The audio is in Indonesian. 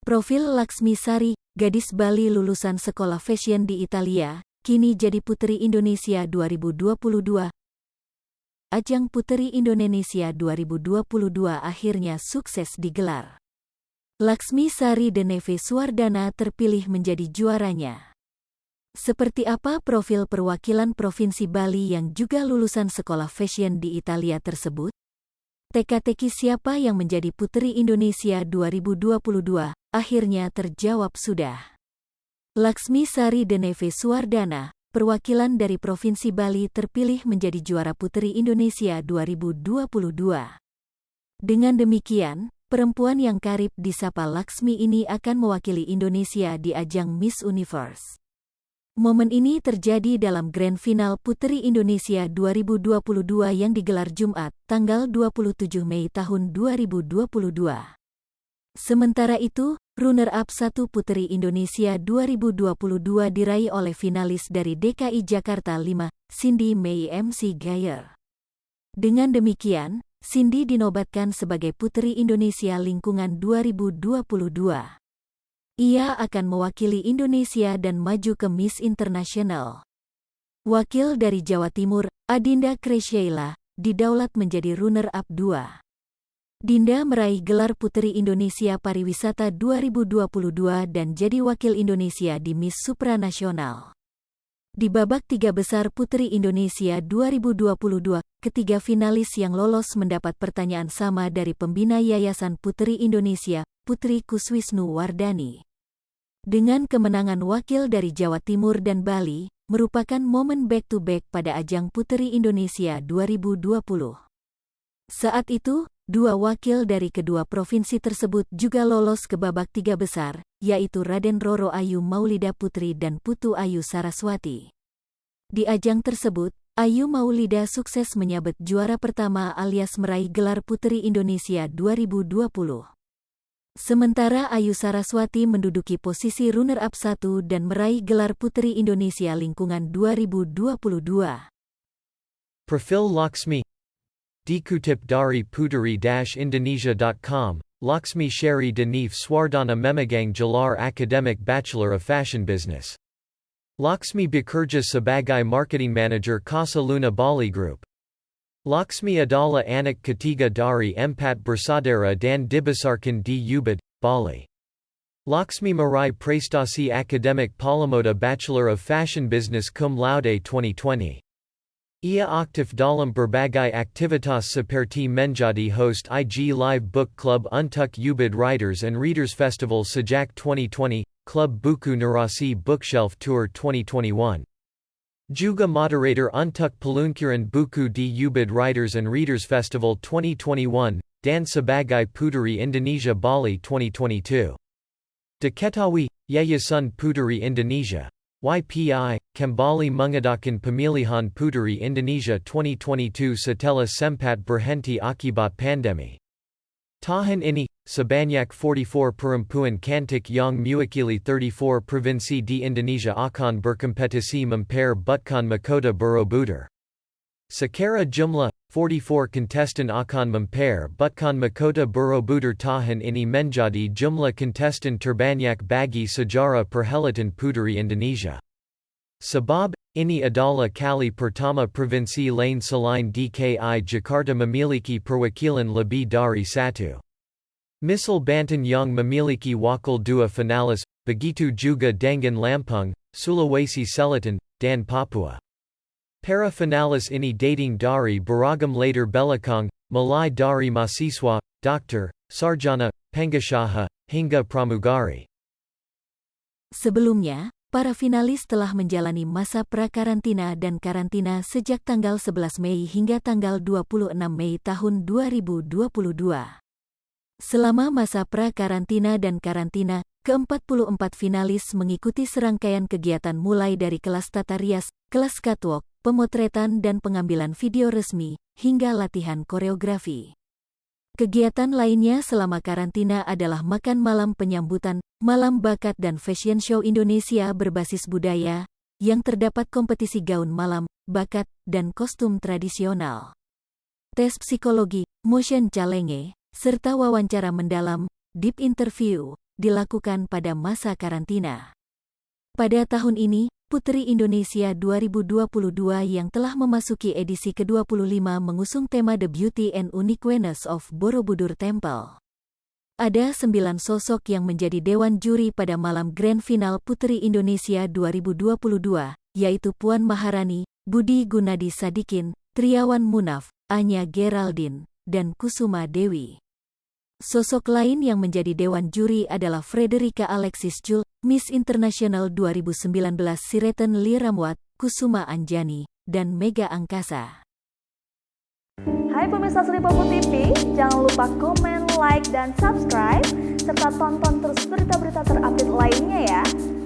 Profil Laksmi Sari, gadis Bali lulusan sekolah fashion di Italia, kini jadi Puteri Indonesia 2022. Ajang Puteri Indonesia 2022 akhirnya sukses digelar. Laksmi Sari Deneve Suwardana terpilih menjadi juaranya. Seperti apa profil perwakilan Provinsi Bali yang juga lulusan sekolah fashion di Italia tersebut? Teka-teki siapa yang menjadi Puteri Indonesia 2022, akhirnya terjawab sudah. Laksmi Sari Deneve Suwardana, perwakilan dari Provinsi Bali terpilih menjadi juara Puteri Indonesia 2022. Dengan demikian, perempuan yang karib disapa Laksmi ini akan mewakili Indonesia di ajang Miss Universe. Momen ini terjadi dalam Grand Final Puteri Indonesia 2022 yang digelar Jumat, tanggal 27 Mei tahun 2022. Sementara itu, runner-up 1 Puteri Indonesia 2022 diraih oleh finalis dari DKI Jakarta 5, Cindy May MC Gayer. Dengan demikian, Cindy dinobatkan sebagai Puteri Indonesia Lingkungan 2022. Ia akan mewakili Indonesia dan maju ke Miss International. Wakil dari Jawa Timur, Adinda Kresyaila, didaulat menjadi runner-up 2. Dinda meraih gelar Puteri Indonesia Pariwisata 2022 dan jadi wakil Indonesia di Miss Supranasional. Di babak 3 besar Puteri Indonesia 2022, ketiga finalis yang lolos mendapat pertanyaan sama dari pembina Yayasan Puteri Indonesia, Putri Kuswisnu Wardani. Dengan kemenangan wakil dari Jawa Timur dan Bali, merupakan momen back-to-back pada ajang Puteri Indonesia 2020. Saat itu, 2 wakil dari kedua provinsi tersebut juga lolos ke babak 3 besar, yaitu Raden Roro Ayu Maulida Putri dan Putu Ayu Saraswati. Di ajang tersebut, Ayu Maulida sukses menyabet juara pertama alias meraih gelar Puteri Indonesia 2020. Sementara Ayu Saraswati menduduki posisi runner-up 1 dan meraih gelar Puteri Indonesia Lingkungan 2022. Profil Laksmi Dikutip dari puteri-indonesia.com, Laksmi Sari Deneve Suwardana memegang gelar Academic Bachelor of Fashion Business. Laksmi bekerja sebagai Marketing Manager Casa Luna Bali Group. Laksmi adalah anak ketiga dari 4 bersaudara dan dibesarkan di Ubud, Bali. Laksmi meraih prestasi akademik Palamoda Bachelor of Fashion Business cum laude 2020. Ia aktif dalam berbagai aktivitas seperti menjadi host IG Live Book Club untuk Ubud Writers and Readers Festival sejak 2020, Club Buku Narasi Bookshelf Tour 2021. Juga moderator untuk peluncuran buku di Ubud Writers and Readers Festival 2021, dan sebagai Puteri Indonesia Bali 2022. Diketahui, Yayasan Puteri Indonesia, YPI, kembali mengadakan pemilihan Puteri Indonesia 2022 setelah sempat berhenti akibat pandemi. Tahun ini, sebanyak 44 perempuan cantik yang mewakili 34 provinsi di Indonesia akan berkompetisi memperebutkan mahkota Borobudur. Secara jumlah, 44 kontestan akan memperebutkan mahkota Borobudur tahun ini menjadi jumlah kontestan terbanyak bagi sejarah perhelatan Puteri Indonesia. Sebab, ini adalah kali pertama provinsi lain selain DKI Jakarta memiliki perwakilan lebih dari 1. Misal Banten yang memiliki wakil 2 finalis, begitu juga dengan Lampung, Sulawesi Selatan, dan Papua. Para finalis ini dating dari beragam latar belakang, mulai dari mahasiswa, dokter, sarjana, pengusaha, hingga pramugari. Sebelumnya, para finalis telah menjalani masa prakarantina dan karantina sejak tanggal 11 Mei hingga tanggal 26 Mei tahun 2022. Selama masa prakarantina dan karantina, ke-44 finalis mengikuti serangkaian kegiatan mulai dari kelas tata rias, kelas catwalk, pemotretan dan pengambilan video resmi, hingga latihan koreografi. Kegiatan lainnya selama karantina adalah makan malam penyambutan, malam bakat dan fashion show Indonesia berbasis budaya, yang terdapat kompetisi gaun malam, bakat, dan kostum tradisional. Tes psikologi, motion challenge, serta wawancara mendalam, deep interview, dilakukan pada masa karantina. Pada tahun ini, Putri Indonesia 2022 yang telah memasuki edisi ke-25 mengusung tema The Beauty and Uniqueness of Borobudur Temple. Ada 9 sosok yang menjadi dewan juri pada malam grand final Putri Indonesia 2022, yaitu Puan Maharani, Budi Gunadi Sadikin, Triawan Munaf, Anya Geraldine, dan Kusuma Dewi. Sosok lain yang menjadi dewan juri adalah Frederica Alexis Jul, Miss International 2019 Sireten Liramwat, Kusuma Anjani, dan Mega Angkasa. Hai pemirsa Sri Popo TV, jangan lupa komen, like, dan subscribe, serta tonton terus berita-berita terupdate lainnya ya.